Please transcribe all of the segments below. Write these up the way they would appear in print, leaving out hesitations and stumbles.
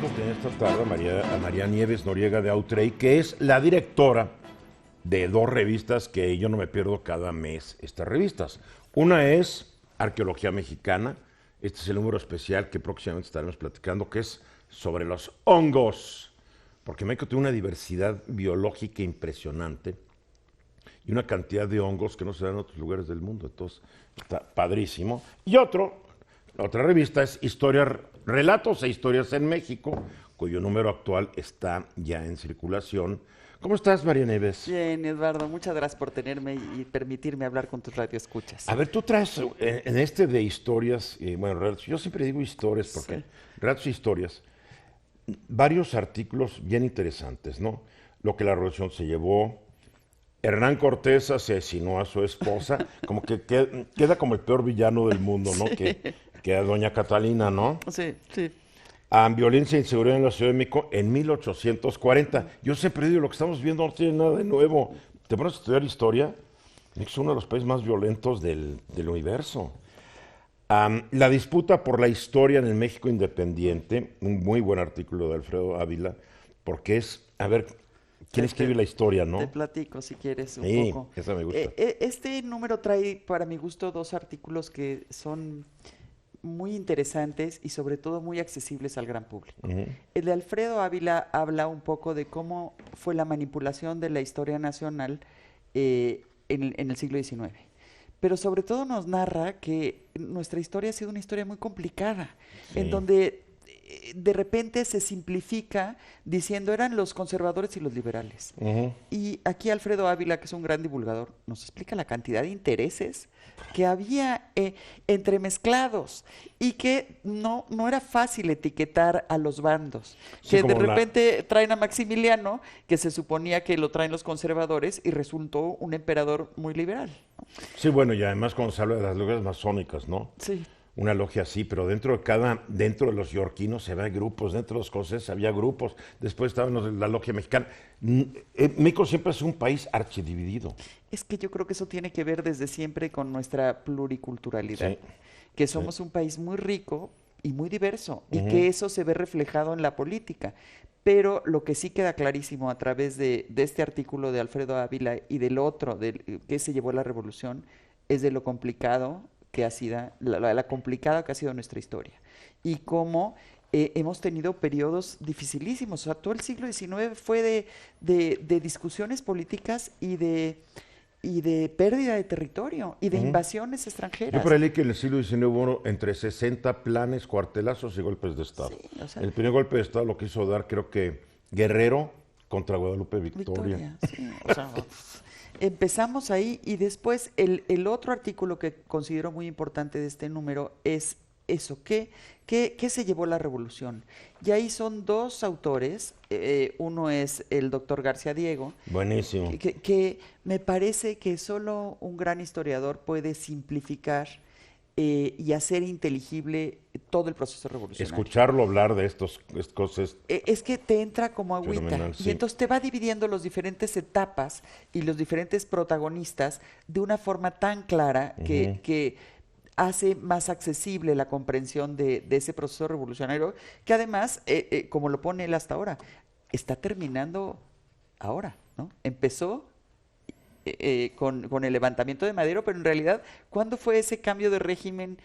gusto tener esta tarde a María Nieves Noriega de Outrey, que es la directora de dos revistas que yo no me pierdo cada mes estas revistas. Una es Arqueología Mexicana, este es el número especial que próximamente estaremos platicando, que es sobre los hongos, porque México tiene una diversidad biológica impresionante y una cantidad de hongos que no se dan en otros lugares del mundo, entonces está padrísimo. Y otra revista es Relatos e Historias en México, cuyo número actual está ya en circulación. ¿Cómo estás, María Nieves? Bien, Eduardo, muchas gracias por tenerme y permitirme hablar con tus radioescuchas. A ver, tú traes en este de historias, relatos, yo siempre digo historias porque relatos e historias, varios artículos bien interesantes, ¿no? Lo que la revolución se llevó, Hernán Cortés asesinó a su esposa, como que queda como el peor villano del mundo, ¿no? Sí. Que a doña Catalina, ¿no? Sí, sí. Violencia e inseguridad en la Ciudad de México en 1840. Yo siempre digo, lo que estamos viendo no tiene nada de nuevo. Te pones a estudiar historia, México es uno de los países más violentos del universo. La disputa por la historia en el México independiente, un muy buen artículo de Alfredo Ávila, porque es, a ver, ¿quién escribe la historia, no? Te platico si quieres un Sí, poco. esa me gusta. Este número trae, para mi gusto, dos artículos que son muy interesantes y sobre todo muy accesibles al gran público. El de Alfredo Ávila habla un poco de cómo fue la manipulación de la historia nacional en el siglo XIX. Pero sobre todo nos narra que nuestra historia ha sido una historia muy complicada, en donde de repente se simplifica diciendo eran los conservadores y los liberales. Y aquí Alfredo Ávila, que es un gran divulgador, nos explica la cantidad de intereses que había entremezclados y que no era fácil etiquetar a los bandos. Sí, Que de repente traen a Maximiliano, que se suponía que lo traen los conservadores y resultó un emperador muy liberal. Sí, bueno, y además cuando se habla de las logias masónicas, ¿no? Sí. Una logia así, pero dentro de los yorquinos se ve grupos, dentro de los escoceses había grupos, después estaban los de la logia mexicana. México siempre es un país archidividido. Es que yo creo que eso tiene que ver desde siempre con nuestra pluriculturalidad, Sí, que somos un país muy rico y muy diverso, y que eso se ve reflejado en la política. Pero lo que sí queda clarísimo a través de este artículo de Alfredo Ávila y del otro, que se llevó la revolución, es de lo complicado que ha sido, la complicada que ha sido nuestra historia. Y cómo hemos tenido periodos dificilísimos. O sea, todo el siglo XIX fue de discusiones políticas y de pérdida de territorio y de invasiones extranjeras. Yo por ahí leí que en el siglo XIX hubo entre 60 planes, cuartelazos y golpes de Estado. Sí, o sea, El primer golpe de Estado lo quiso dar, creo que Guerrero contra Guadalupe Victoria. Sí, o sea, empezamos ahí y después el otro artículo que considero muy importante de este número es eso, ¿qué se llevó la revolución? Y ahí son dos autores, uno es el doctor García Diego. Buenísimo. Que me parece que solo un gran historiador puede simplificar y hacer inteligible todo el proceso revolucionario. Escucharlo hablar de estas cosas. Es que te entra como agüita Fenomenal, y sí. entonces te va dividiendo las diferentes etapas y los diferentes protagonistas de una forma tan clara que hace más accesible la comprensión de ese proceso revolucionario que además, como lo pone él hasta ahora, está terminando ahora, ¿no? Empezó con el levantamiento de Madero, pero en realidad, ¿cuándo fue ese cambio de régimen?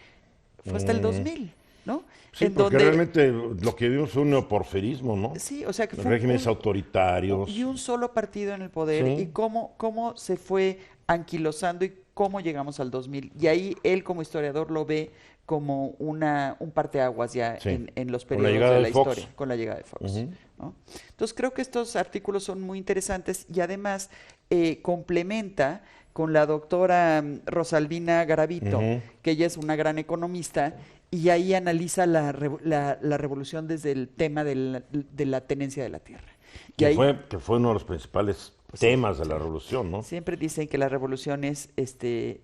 Fue hasta el 2000, ¿no? Sí, porque realmente lo que vimos fue un neoporfirismo, ¿no? Sí, o sea que fue regímenes autoritarios. y un solo partido en el poder, Sí. y cómo se fue anquilosando y cómo llegamos al 2000. Y ahí él como historiador lo ve como un parteaguas ya Sí. en los Con la periodos llegada de la de Fox. historia, con la llegada de Fox, ¿no? Entonces creo que estos artículos son muy interesantes y además complementa con la doctora Rosalvina Garavito, que ella es una gran economista, y ahí analiza la revolución desde el tema de la tenencia de la tierra. Y Que ahí fue uno de los principales temas de la revolución, ¿no? siempre dicen que las revoluciones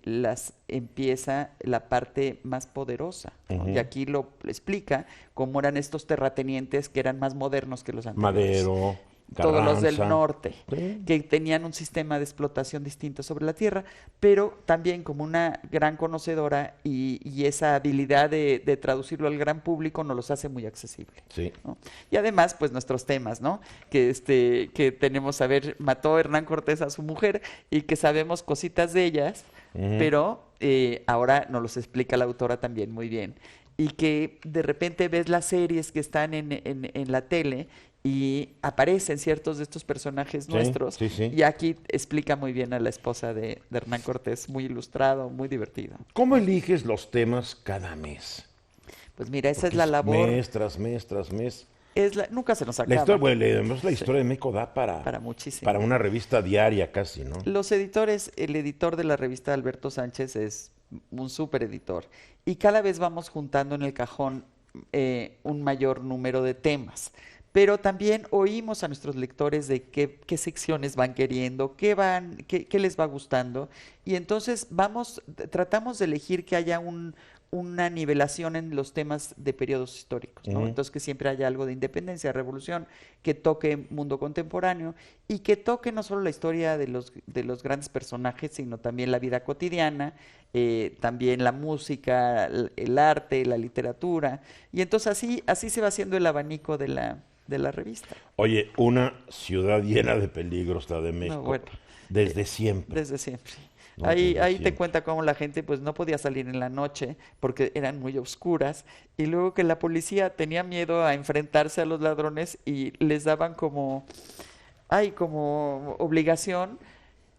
las empieza la parte más poderosa, ¿no? Y aquí lo explica cómo eran estos terratenientes que eran más modernos que los anteriores. Madero. todos los del Carranza. norte, Sí. que tenían un sistema de explotación distinto sobre la tierra, pero también como una gran conocedora y esa habilidad de traducirlo al gran público nos los hace muy accesible. Sí. ¿No? Y además, pues nuestros temas, ¿no? Que tenemos, a ver, mató Hernán Cortés a su mujer y que sabemos cositas de ellas, pero ahora nos los explica la autora también muy bien. Y que de repente ves las series que están en la tele y aparecen ciertos de estos personajes Sí, nuestros. sí, sí. Y aquí explica muy bien a la esposa de Hernán Cortés, muy ilustrado, muy divertido. ¿Cómo eliges los temas cada mes? Pues mira, esa Porque es la labor. mes tras mes tras mes. Nunca se nos La acaba. historia, bueno, además la Sí. historia de México da Para muchísimo. para una revista diaria casi, ¿no? Los editores, el editor de la revista Alberto Sánchez es un súper editor y cada vez vamos juntando en el cajón un mayor número de temas. Pero también oímos a nuestros lectores de qué secciones van queriendo, qué les va gustando. Y entonces tratamos de elegir que haya una nivelación en los temas de periodos históricos, ¿no? Entonces que siempre haya algo de independencia, revolución, que toque mundo contemporáneo y que toque no solo la historia de los grandes personajes, sino también la vida cotidiana, también la música, el arte, la literatura. Y entonces así se va haciendo el abanico de la revista. Oye, una ciudad llena de peligros, la de México, bueno, desde siempre. Desde siempre. No, Ahí desde te siempre. cuenta cómo la gente pues no podía salir en la noche porque eran muy oscuras y luego que la policía tenía miedo a enfrentarse a los ladrones y les daban como obligación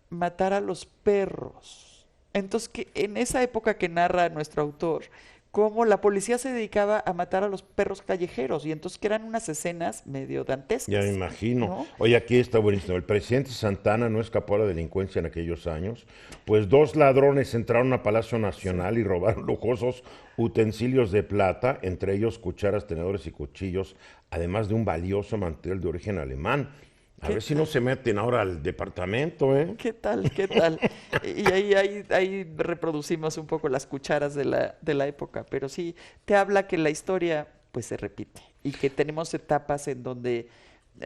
matar a los perros. Entonces, que en esa época que narra nuestro autor, cómo la policía se dedicaba a matar a los perros callejeros y entonces que eran unas escenas medio dantescas. Ya me imagino. ¿No? Oye, aquí está buenísimo. El presidente Santana no escapó a la delincuencia en aquellos años, pues dos ladrones entraron a Palacio Nacional y robaron lujosos utensilios de plata, entre ellos cucharas, tenedores y cuchillos, además de un valioso mantel de origen alemán. A ¿Qué ver si no se meten ahora al departamento, ¿eh? ¿Qué tal? ¿Qué tal? Y ahí reproducimos un poco las cucharas de la época, pero sí, te habla que la historia pues se repite y que tenemos etapas en donde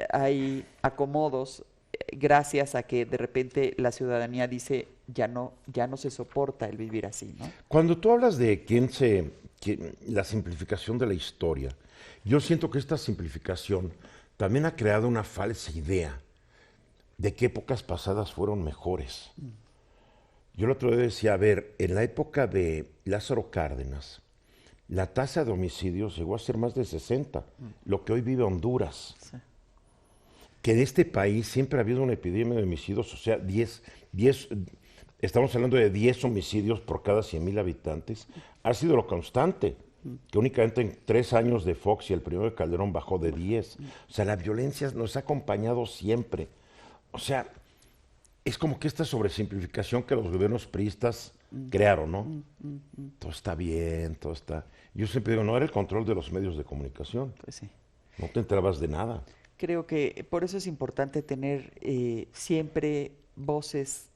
hay acomodos gracias a que de repente la ciudadanía dice ya no se soporta el vivir así, ¿no? Cuando tú hablas de la simplificación de la historia, yo siento que esta simplificación también ha creado una falsa idea de que épocas pasadas fueron mejores. Yo el otro día decía, a ver, en la época de Lázaro Cárdenas, la tasa de homicidios llegó a ser más de 60, lo que hoy vive Honduras. Sí. Que en este país siempre ha habido una epidemia de homicidios, o sea, 10, estamos hablando de 10 homicidios por cada 100,000 habitantes, ha sido lo constante, que únicamente en 3 años de Fox y el primero de Calderón bajó de 10. O sea, la violencia nos ha acompañado siempre. O sea, es como que esta sobresimplificación que los gobiernos priistas crearon, ¿no? Todo está bien, todo está... Yo siempre digo, no era el control de los medios de comunicación, Pues sí. no te enterabas de nada. Creo que por eso es importante tener siempre voces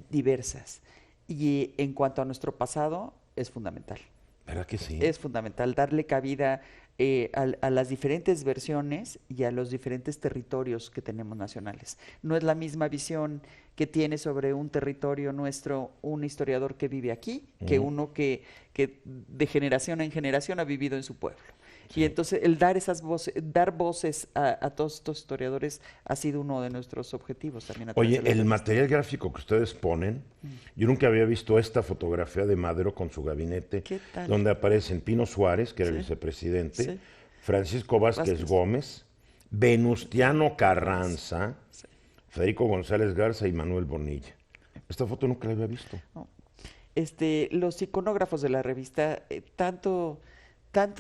diversas. Y en cuanto a nuestro pasado, es fundamental. ¿Verdad que sí? Es fundamental darle cabida a las diferentes versiones y a los diferentes territorios que tenemos nacionales. No es la misma visión que tiene sobre un territorio nuestro un historiador que vive aquí que uno que de generación en generación ha vivido en su pueblo. Y entonces el dar voces a todos estos historiadores ha sido uno de nuestros objetivos también. Oye, el material gráfico que ustedes ponen, yo nunca había visto esta fotografía de Madero con su gabinete, ¿Qué tal? donde aparecen Pino Suárez, que era el Sí, vicepresidente, sí. Francisco Vázquez Gómez, Venustiano Carranza, Federico González Garza y Manuel Bonilla. Esta foto nunca la había visto. ¿No? Los iconógrafos de la revista, tanto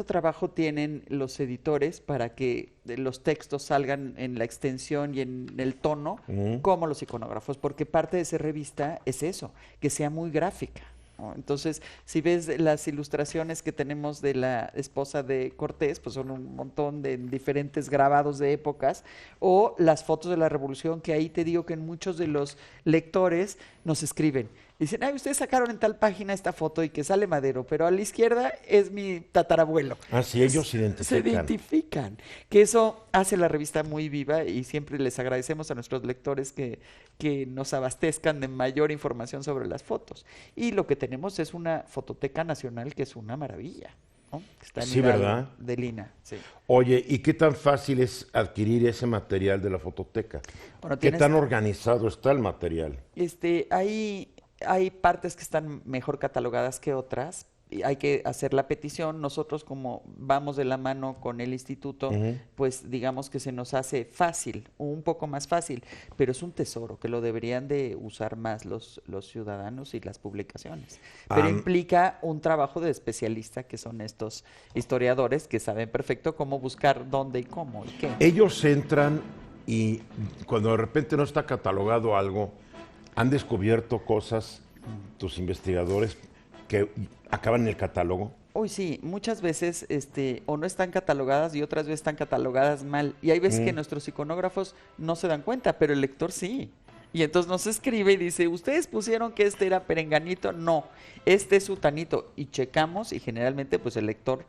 trabajo tienen los editores para que los textos salgan en la extensión y en el tono, como los iconógrafos, porque parte de esa revista es eso, que sea muy gráfica, ¿no? Entonces, si ves las ilustraciones que tenemos de la esposa de Cortés, pues son un montón de diferentes grabados de épocas, o las fotos de la Revolución, que ahí te digo que en muchos de los lectores nos escriben, Dicen, ay, ustedes sacaron en tal página esta foto y que sale Madero, pero a la izquierda es mi tatarabuelo. Ah, sí, ellos se Se identifican. identifican. Que eso hace la revista muy viva y siempre les agradecemos a nuestros lectores que nos abastezcan de mayor información sobre las fotos. Y lo que tenemos es una fototeca nacional que es una maravilla, ¿no? Que está en Sí, Hidalgo, ¿verdad? de Lina, sí. Oye, ¿y qué tan fácil es adquirir ese material de la fototeca? Bueno, ¿Qué tienes- tan organizado está el material? Hay partes que están mejor catalogadas que otras. Y hay que hacer la petición. Nosotros, como vamos de la mano con el instituto, pues digamos que se nos hace fácil, o un poco más fácil, pero es un tesoro que lo deberían de usar más los ciudadanos y las publicaciones. Pero Am, implica un trabajo de especialista, que son estos historiadores que saben perfecto cómo buscar dónde y cómo y qué. Ellos entran y cuando de repente no está catalogado algo, han descubierto cosas, tus investigadores, que acaban en el catálogo. Uy, sí, muchas veces o no están catalogadas y otras veces están catalogadas mal. Y hay veces que nuestros iconógrafos no se dan cuenta, pero el lector sí. Y entonces nos escribe y dice, ¿ustedes pusieron que este era perenganito? No, este es sutanito. Y checamos y generalmente pues el lector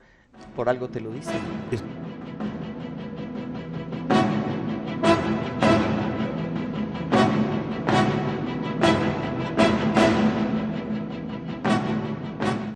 por algo te lo dice. Es-